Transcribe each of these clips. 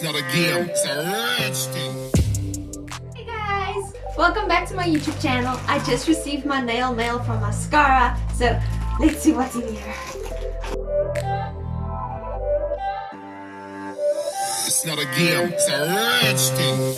It's not a game, it's a rich thing. Hey guys! Welcome back to my YouTube channel. I just received my nail mail from Maskscara, so let's see what's in here. It's not a game, it's a rich thing.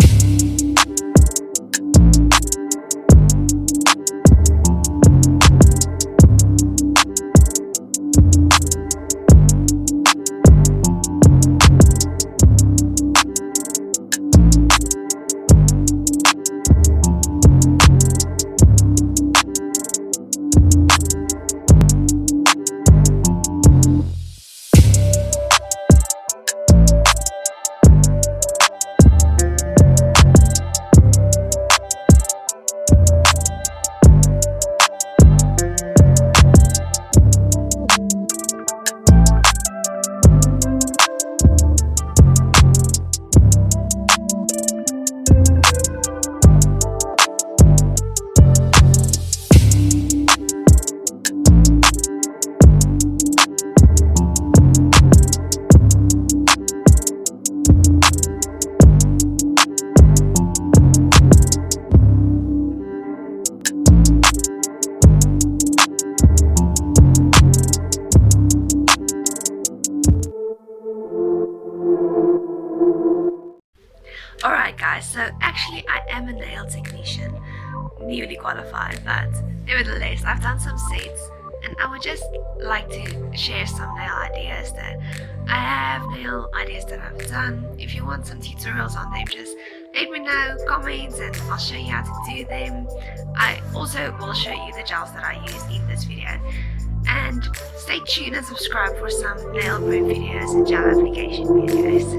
Alright guys, so actually I am a nail technician, newly qualified, but nevertheless I've done some sets and I would just like to share some nail ideas that I have, nail ideas that I've done. If you want some tutorials on them, just let me know, comments, and I'll show you how to do them. I also will show you the gels that I used in this video. And stay tuned and subscribe for some nail prep videos and gel application videos.